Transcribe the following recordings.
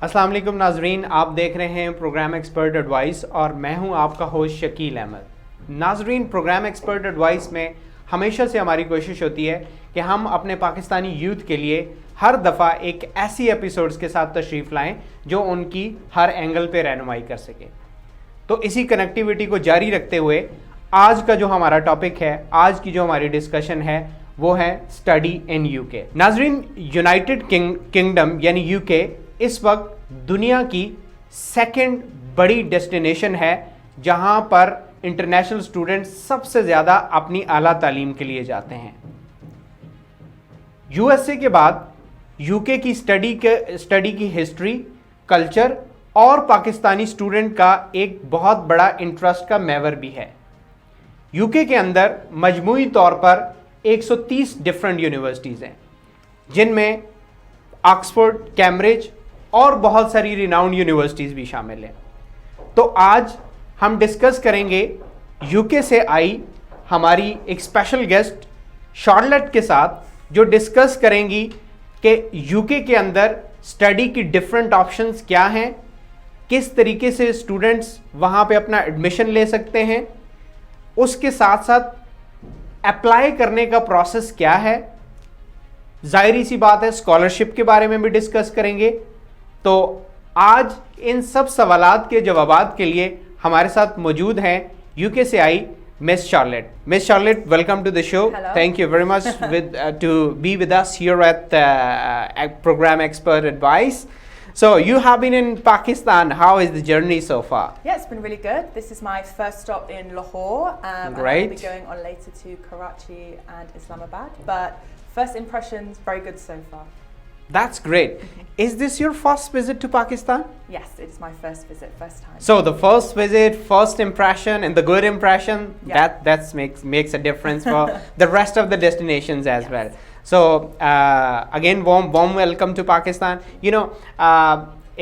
अस्सलाम वालेकुम नाजरीन, आप देख रहे हैं प्रोग्राम एक्सपर्ट एडवाइस और मैं हूं आपका होस्ट शकील अहमद। नाजरीन, प्रोग्राम एक्सपर्ट एडवाइस में हमेशा से हमारी कोशिश होती है कि हम अपने पाकिस्तानी यूथ के लिए हर दफ़ा एक ऐसी एपिसोड्स के साथ तशरीफ़ लाएं जो उनकी हर एंगल पे रहनुमाई कर सके। तो इसी कनेक्टिविटी को जारी रखते हुए आज का जो हमारा टॉपिक है, आज की जो हमारी डिस्कशन है वो है स्टडी इन यूके। नाजरीन, यूनाइटेड किंगडम यानी यूके इस वक्त दुनिया की सेकंड बड़ी डेस्टिनेशन है जहां पर इंटरनेशनल स्टूडेंट्स सबसे ज़्यादा अपनी आला तालीम के लिए जाते हैं। यूएसए के बाद यूके की स्टडी की हिस्ट्री, कल्चर और पाकिस्तानी स्टूडेंट का एक बहुत बड़ा इंटरेस्ट का महवर भी है। यूके के अंदर मजमूई तौर पर 130 डिफरेंट यूनिवर्सिटीज़ हैं जिनमें ऑक्सफोर्ड, कैम्ब्रिज और बहुत सारी रिनाउंड यूनिवर्सिटीज़ भी शामिल हैं। तो आज हम डिस्कस करेंगे यूके से आई हमारी एक स्पेशल गेस्ट शार्लेट के साथ, जो डिस्कस करेंगी कि यूके के अंदर स्टडी की डिफरेंट ऑप्शंस क्या हैं, किस तरीके से स्टूडेंट्स वहाँ पे अपना एडमिशन ले सकते हैं, उसके साथ साथ अप्लाई करने का प्रोसेस क्या है, जाहिर सी बात है स्कॉलरशिप के बारे में भी डिस्कस करेंगे। तो आज इन सब सवालात के जवाबात के लिए हमारे साथ मौजूद हैं यूके से आई miss Charlotte. Miss Charlotte, welcome to the show. Thank you very much to be with us here at program expert advice. So you have been in Pakistan. How is the journey so far? Yeah, it's been really good. This is my first stop in Lahore. And I'll be going on later to Karachi and Islamabad. But first impressions, very good so far. That's great. Is this your first visit to Pakistan? Yes, it is my first visit, first time. So the first visit, first impression, and the good impression, Yeah. that makes a difference for the rest of the destinations as Yes. well. So again, warm welcome to Pakistan. You know,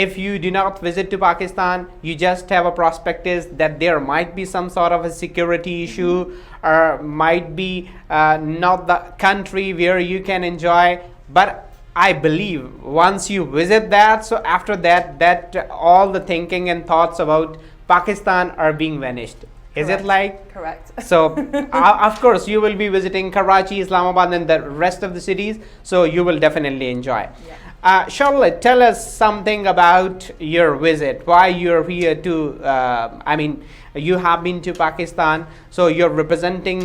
if you do not visit to Pakistan, you just have a prospectus that there might be some sort of a security issue, or might be not the country where you can enjoy. But I believe once you visit that, so after that all the thinking and thoughts about Pakistan are being vanished. Is Correct. it like? Correct. So of course you will be visiting Karachi, Islamabad and the rest of the cities, so you will definitely enjoy. Yeah. Charlotte, tell us something about your visit, why you're here to you have been to Pakistan, so you're representing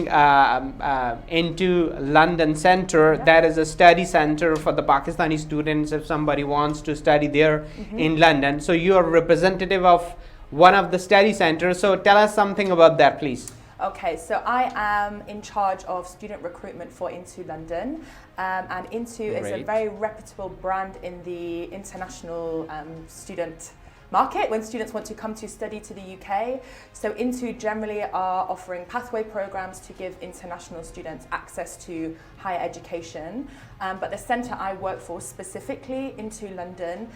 into London Center. Yeah. That is a study center for the Pakistani students if somebody wants to study there in London. So you are representative of one of the study centers. So tell us something about that, please. Okay, so I am in charge of student recruitment for Into London, and Into is a Great. very reputable brand in the international student market when students want to come to study to the UK. So Into generally are offering pathway programs to give international students access to higher education. But the centre I work for specifically, Into London,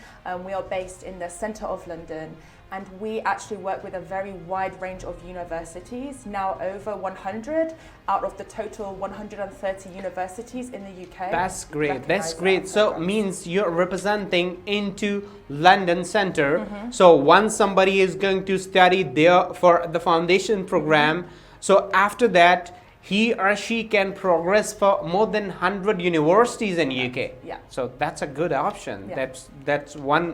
we are based in the centre of London. And we actually work with a very wide range of universities, now over 100 out of the total 130 universities in the UK. That's great. That's recognise great. our So programs. means you're representing into London Center. So once somebody is going to study there for the foundation program, so after that he or she can progress for more than 100 universities in UK. Yeah. So that's a good option. Yeah. That's one.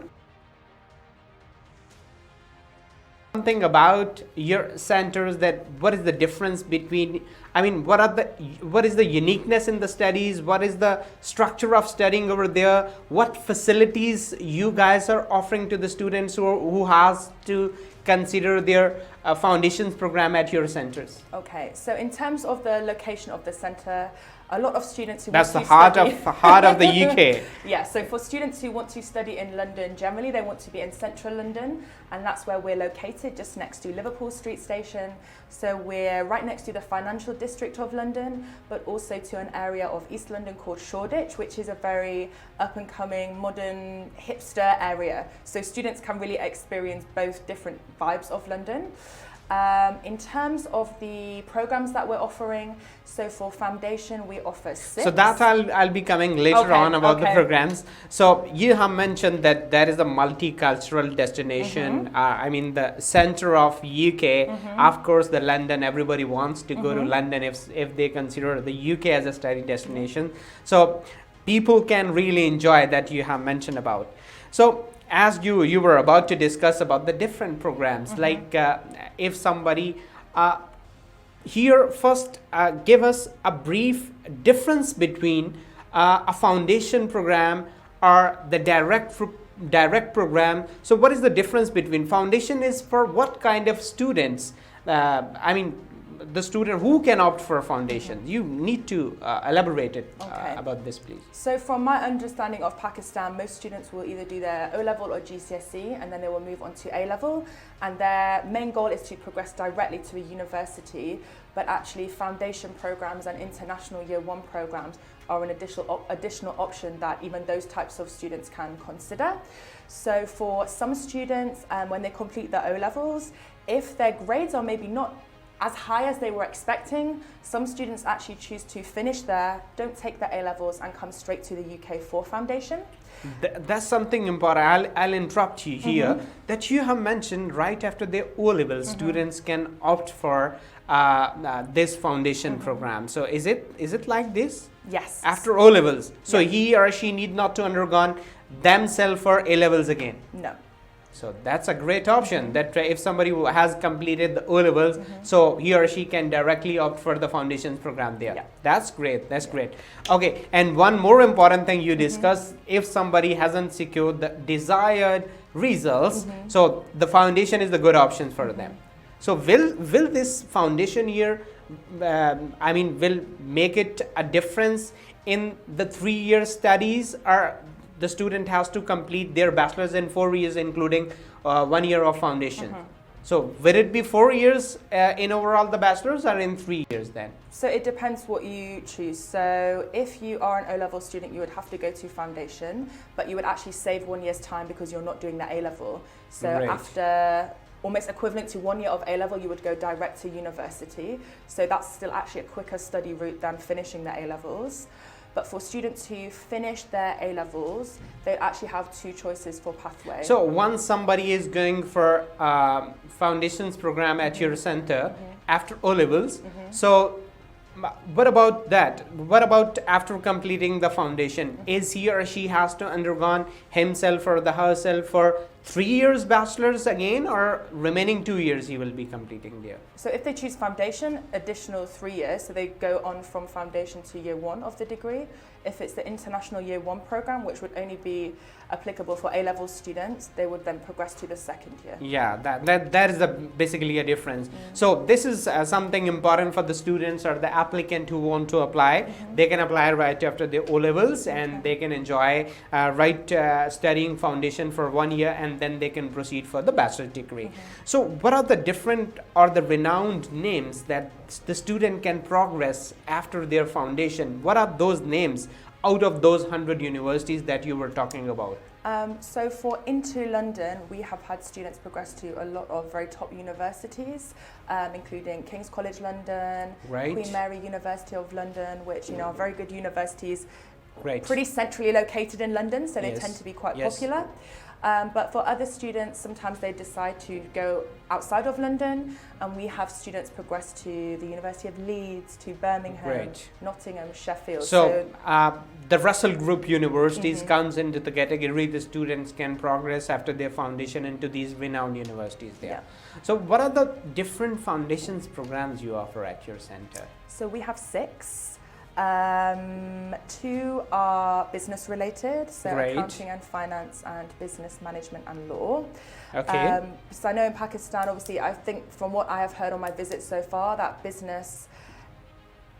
Something about your centers, that what is the difference between, what is the uniqueness in the studies, what is the structure of studying over there, what facilities you guys are offering to the students who has to consider their foundations program at your centers? Okay, so in terms of the location of the centre, a lot of students who That's the want to study heart of the UK. Yeah, so for students who want to study in London, generally they want to be in central London, and that's where we're located, just next to Liverpool Street Station. So we're right next to the financial district of London, but also to an area of East London called Shoreditch, which is a very up-and-coming, modern, hipster area. So students can really experience both different vibes of London. In terms of the programs that we're offering, so for foundation we offer 6. So that I'll be coming later on about the programs. So you have mentioned that there is a multicultural destination. I mean the center of UK. Of course, the London. Everybody wants to go to London if they consider the UK as a study destination. So people can really enjoy that you have mentioned about. So as you were about to discuss about the different programs, like if somebody here first give us a brief difference between a foundation program or the direct program. So what is the difference between foundation is for what kind of students? I mean the student who can opt for a foundation. You need to elaborate it about this, please. So from my understanding of Pakistan, most students will either do their O-level or GCSE and then they will move on to A-level, and their main goal is to progress directly to a university, but actually foundation programs and international year 1 programs are an additional option that even those types of students can consider. So for some students, when they complete their O-levels, if their grades are maybe not as high as they were expecting, some students actually choose to finish there, don't take their A-levels and come straight to the UK for foundation. That's something important. I'll interrupt you here. That you have mentioned right after their O-levels, students can opt for this foundation program. So is it like this? Yes. After O-levels, so he or she need not to undergone themselves for A-levels again? No. So that's a great option, that if somebody who has completed the O-levels, so he or she can directly opt for the foundations program there. That's great. That's great. Okay, and one more important thing you discussed, if somebody hasn't secured the desired results, so the foundation is the good option for them. So will this foundation year, will make it a difference in the 3-year studies, or the student has to complete their bachelor's in 4 years, including 1 year of foundation? So will it be 4 years in overall the bachelor's, or in 3 years then? So it depends what you choose. So if you are an O-level student, you would have to go to foundation, but you would actually save 1 year's time because you're not doing the A-level. So after almost equivalent to 1 year of A-level, you would go direct to university. So that's still actually a quicker study route than finishing the A-levels. But for students who finish their A-levels, they actually have 2 choices for pathway. So once somebody is going for foundations program at your center after O-levels, so what about that? What about after completing the foundation? Is he or she has to undergone himself or herself for 3 years bachelor's again, or remaining 2 years he will be completing there? So if they choose foundation, additional 3 years, so they go on from foundation to year 1 of the degree. If it's the international year 1 program, which would only be applicable for A-level students, they would then progress to the 2nd year. Yeah, that is basically a difference. So this is something important for the students or the applicant who want to apply. They can apply right after the O-levels, and they can enjoy studying foundation for 1 year, and then they can proceed for the bachelor's degree. So what are the different or the renowned names that the student can progress after their foundation? What are those names out of those 100 universities that you were talking about? So for Into London, we have had students progress to a lot of very top universities, including King's College London, Queen Mary University of London, which are very good universities, pretty centrally located in London, so they tend to be quite popular. But for other students, sometimes they decide to go outside of London, and we have students progress to the University of Leeds, to Birmingham, Nottingham, Sheffield. So the Russell Group universities comes into the category the students can progress after their foundation into these renowned universities there. So what are the different foundations programs you offer at your center? So we have 6. 2 are business related, so accounting and finance and business management and law. So I know in Pakistan, obviously, I think from what I have heard on my visits so far, that business,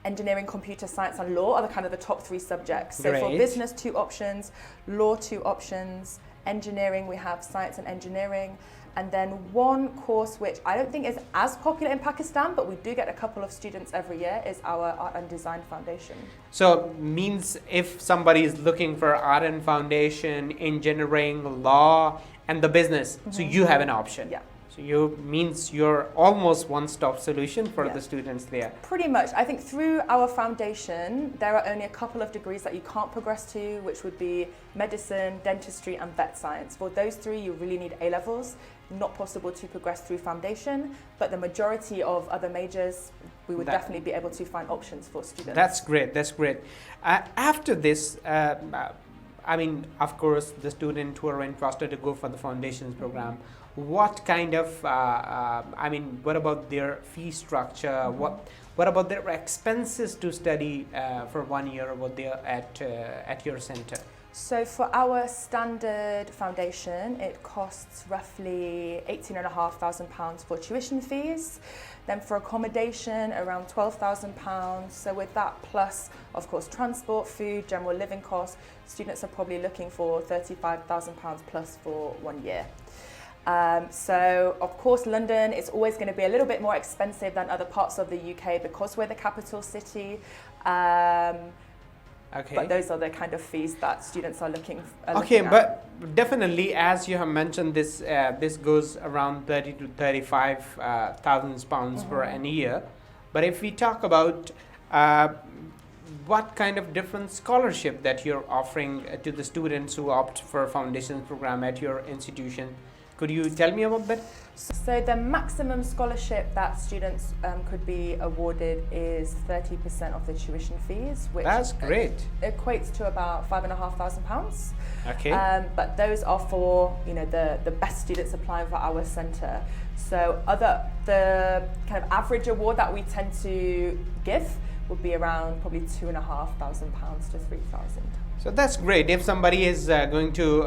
engineering, computer science and law are the kind of the top 3 subjects. So for business, 2 options, law, 2 options, engineering, we have science and engineering. And then 1 course which I don't think is as popular in Pakistan, but we do get a couple of students every year, is our Art and Design Foundation. So means if somebody is looking for Art and Foundation, engineering, law and the business, so you have an option. So you means you're almost one-stop solution for Yeah. the students there. Pretty much. I think through our foundation, there are only a couple of degrees that you can't progress to, which would be medicine, dentistry, and vet science. For those three, you really need A-levels. Not possible to progress through foundation, but the majority of other majors, we would definitely be able to find options for students. That's great. That's great. After this, I mean, of course, the students who are interested to go for the foundations program, what kind of, I mean, what about their fee structure? What about their expenses to study for 1 year over there at your center? So for our standard foundation, it costs roughly £18,500 for tuition fees. Then for accommodation, around £12,000. So with that plus, of course, transport, food, general living costs, students are probably looking for £35,000 plus for 1 year. So of course London is always going to be a little bit more expensive than other parts of the UK because we're the capital city. Okay. But those are the kind of fees that students are looking Okay, at. but definitely, as you have mentioned, this this goes around 30 to 35,000 pounds per an year. But if we talk about what kind of different scholarship that you're offering to the students who opt for a foundation program at your institution, could you tell me about that? So the maximum scholarship that students could be awarded is 30% of the tuition fees, which That's great. Equates to about £5,500. Okay. But those are for the best students applying for our centre. So the kind of average award that we tend to give would be around probably £2,500 to £3,000. So that's great. If somebody is going to,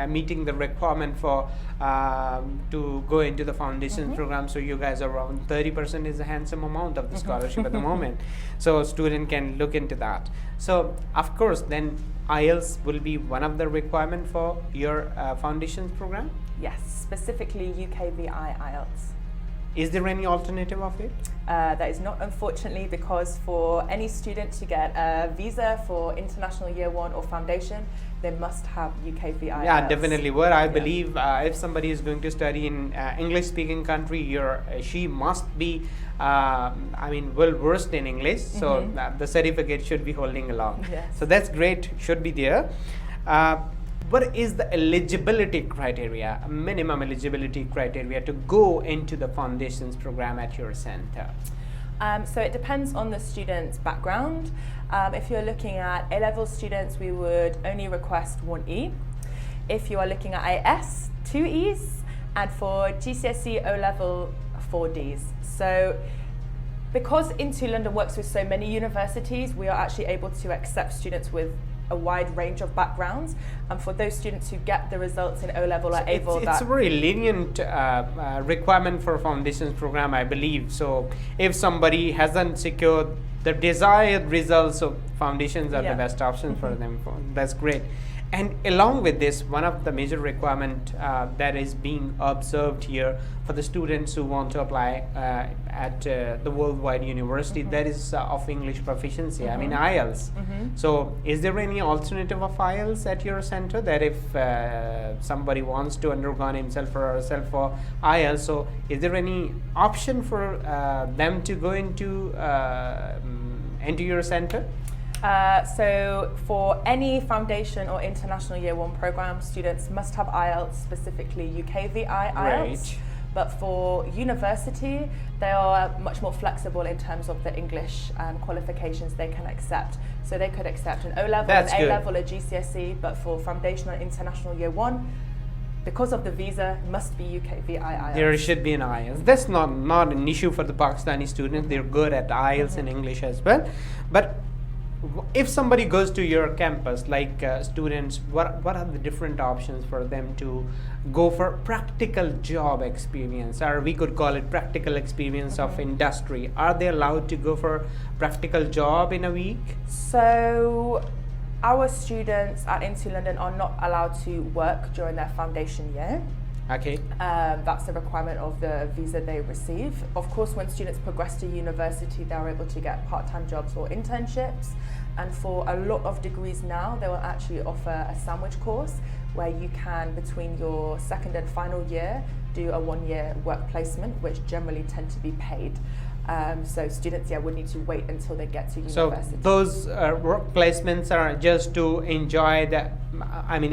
meeting the requirement for to go into the foundation program, so you guys are around 30% is a handsome amount of the scholarship at the moment. So a student can look into that. So of course, then IELTS will be one of the requirement for your foundations program. Yes, specifically UKVI IELTS. Is there any alternative of it? That is not, unfortunately, because for any student to get a visa for international year one or foundation, they must have UKVI. Yeah, definitely. What I believe, if somebody is going to study in English-speaking country, she must be, well versed in English. So the certificate should be holding along. Yes. So that's great. Should be there. What is the eligibility criteria, minimum eligibility criteria to go into the foundations program at your center? So it depends on the student's background. If you're looking at A-level students, we would only request 1E. If you are looking at IS, 2 E's, and for GCSE O-level, 4 D's. So because Into London works with so many universities, we are actually able to accept students with a wide range of backgrounds, and for those students who get the results in O-level are able it's a very lenient requirement for a foundations program, I believe. So if somebody hasn't secured the desired results, so foundations are the best option for them. That's great. And along with this, one of the major requirement that is being observed here for the students who want to apply at the worldwide university, that is of English proficiency, I mean IELTS. So is there any alternative of IELTS at your center, that if somebody wants to undergo himself or herself for IELTS, so is there any option for them to go into your center? So for any foundation or international year one program, students must have IELTS, specifically UKVI IELTS. Right. But for university, they are much more flexible in terms of the English qualifications they can accept. So they could accept an O-level, an A-level, a GCSE, but for foundation or international year one, because of the visa, must be UKVI IELTS. There should be an IELTS. That's not an issue for the Pakistani students. They're good at IELTS and English as well. But if somebody goes to your campus, like students, what are the different options for them to go for practical job experience, or we could call it practical experience of industry? Are they allowed to go for practical job in a week? So our students at Into London are not allowed to work during their foundation year. Okay. That's a requirement of the visa they receive. Of course, when students progress to university, they're able to get part-time jobs or internships. And for a lot of degrees now, they will actually offer a sandwich course where you can, between your second and final year, do a 1-year work placement, which generally tend to be paid. So students, would need to wait until they get to university. So those work placements are just to enjoy the,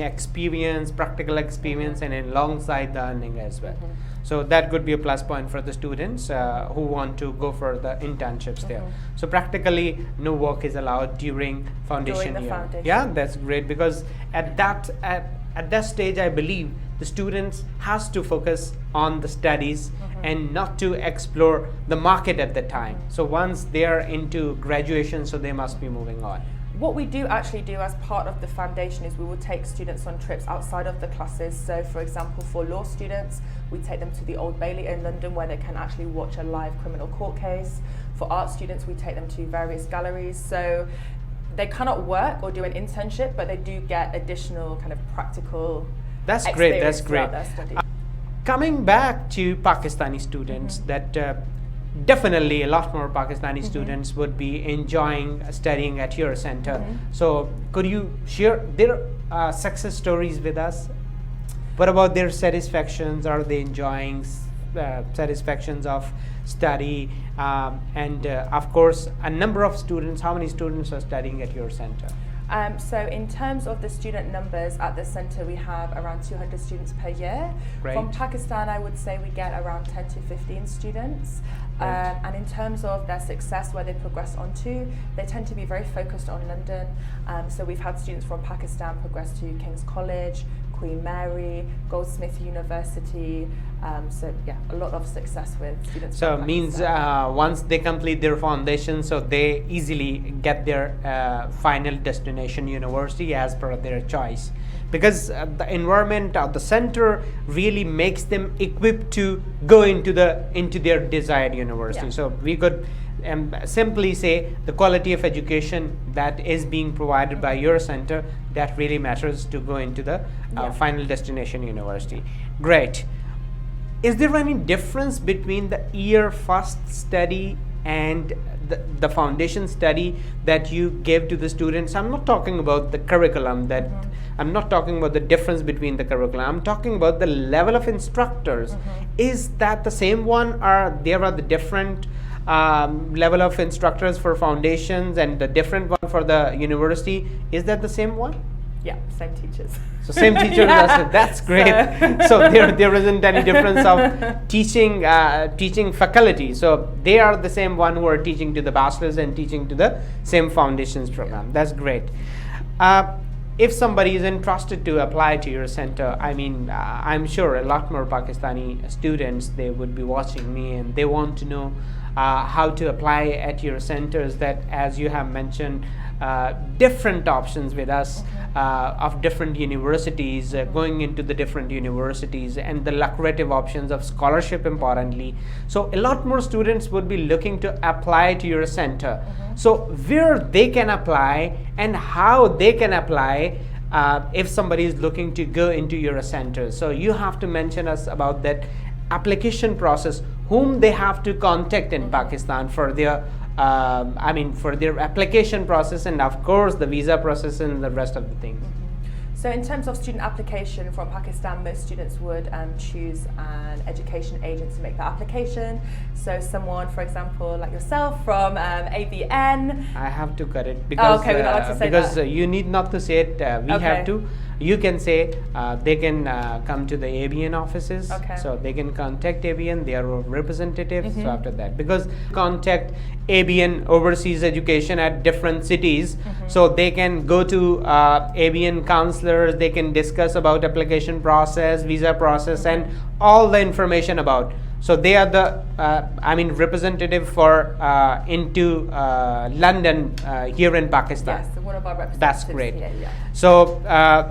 experience, practical experience, and alongside the earning as well. So that could be a plus point for the students who want to go for the internships there. So practically no work is allowed during foundation year. Foundation. Yeah, that's great, because at that stage, I believe the students has to focus on the studies and not to explore the market at the time. So once they are into graduation, so they must be moving on. What we do actually do as part of the foundation is we will take students on trips outside of the classes. So for example, for law students, we take them to the Old Bailey in London where they can actually watch a live criminal court case. For art students, we take them to various galleries. So they cannot work or do an internship, but they do get additional kind of practical experience throughout their study. Coming back to Pakistani students, that definitely a lot more Pakistani students would be enjoying studying at your center. So could you share their success stories with us? What about their satisfactions? Are they enjoying satisfactions of study? And of course, a number of students, how many students are studying at your center? So in terms of the student numbers at the centre, we have around 200 students per year. Great. From Pakistan, I would say we get around 10 to 15 students. And in terms of their success, where they progress onto, they tend to be very focused on London. So we've had students from Pakistan progress to King's College, Queen Mary, Goldsmith University. So yeah, a lot of success with students. So from means Pakistan. once they complete their foundation, so they easily get their final destination university as per their choice, because the environment of the center really makes them equipped to go into their desired university. Yeah. So we could simply say the quality of education that is being provided by your center, that really matters to go into the final destination university. Great. Is there any difference between the year first study and the foundation study that you give to the students? I'm not talking about the curriculum, I'm not talking about the difference between the curriculum. I'm talking about the level of instructors. Is that the same one, or there are the different level of instructors for foundations and the different one for the university? Is that the same one? Yeah, same teachers. So same teachers. That's great. So there isn't any difference of teaching faculty. So they are the same one who are teaching to the bachelors and teaching to the same foundations program. That's great. If somebody is interested to apply to your center, I'm sure a lot more Pakistani students, they would be watching me and they want to know how to apply at your centers, that as you have mentioned, different options with us of different universities, going into the different universities, and the lucrative options of scholarship importantly. So a lot more students would be looking to apply to your center. So where they can apply and how they can apply if somebody is looking to go into your center. So you have to mention us about that application process, whom they have to contact in Pakistan for their for their application process, and of course the visa process and the rest of the things. So in terms of student application from Pakistan, most students would choose an education agent to make the application. So someone, for example, like yourself from ABN. I have to cut it because, we're not allowed to say because that. You need not to say it, we have to. You can say they can come to the ABN offices, so they can contact ABN, they are representatives. So after that, because contact ABN Overseas Education at different cities, so they can go to ABN counselors, they can discuss about application process, visa process, and all the information about. So they are the representative for into London here in Pakistan. Yes, one of our representatives. That's great. Here, yeah. So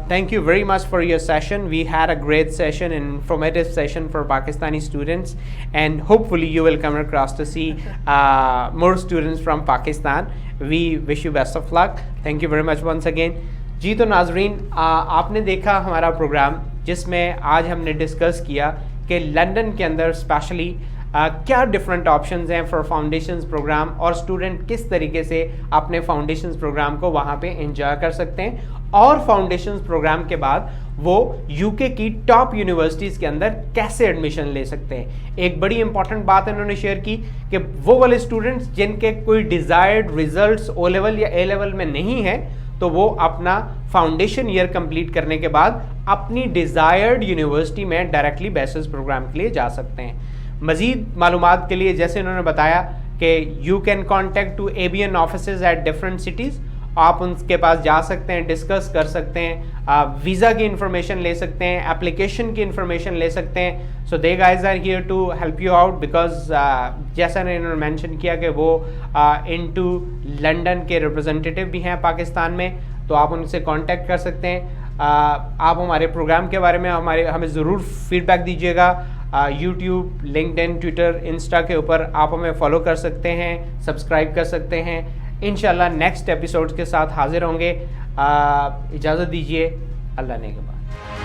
thank you very much for your session. We had a great session, an informative session for Pakistani students, and hopefully you will come across to see more students from Pakistan. We wish you best of luck. Thank you very much once again. जी तो नाजरीन, आपने देखा हमारा programme जिसमें आज हमने discuss किया कि लंदन के अंदर स्पेशली क्या डिफरेंट ऑप्शंस हैं फॉर फाउंडेशंस प्रोग्राम और स्टूडेंट किस तरीके से अपने फाउंडेशंस प्रोग्राम को वहाँ पे एंजॉय कर सकते हैं और फाउंडेशंस प्रोग्राम के बाद वो यूके की टॉप यूनिवर्सिटीज़ के अंदर कैसे एडमिशन ले सकते हैं। एक बड़ी इंपॉर्टेंट बात इन्होंने शेयर की कि वो वाले स्टूडेंट्स जिनके कोई डिज़ायर्ड रिजल्ट्स ओ लेवल या ए लेवल में नहीं है तो वो अपना फाउंडेशन ईयर कंप्लीट करने के बाद अपनी डिज़ायर्ड यूनिवर्सिटी में डायरेक्टली बैचलर्स प्रोग्राम के लिए जा सकते हैं। मज़ीद मालूमात के लिए जैसे इन्होंने बताया कि you can contact to ABN offices at different cities, आप उनके पास जा सकते हैं, डिस्कस कर सकते हैं, वीज़ा की इन्फॉर्मेशन ले सकते हैं, एप्लीकेशन की इन्फॉर्मेशन ले सकते हैं। So they guys are here to help you out because जैसा इन्होंने मेंशन किया कि वो इनटू लंदन के रिप्रेजेंटेटिव भी हैं पाकिस्तान में, तो आप उनसे कांटेक्ट कर सकते हैं। आप हमारे प्रोग्राम के बारे में हमें ज़रूर फीडबैक दीजिएगा। यूट्यूब, लिंक्डइन, ट्विटर, इंस्टा के ऊपर आप हमें फॉलो कर सकते हैं, सब्सक्राइब कर सकते हैं। इंशाल्लाह नेक्स्ट एपिसोड्स के साथ हाजिर होंगे। इजाज़त दीजिए, अल्लाह ने के बाद।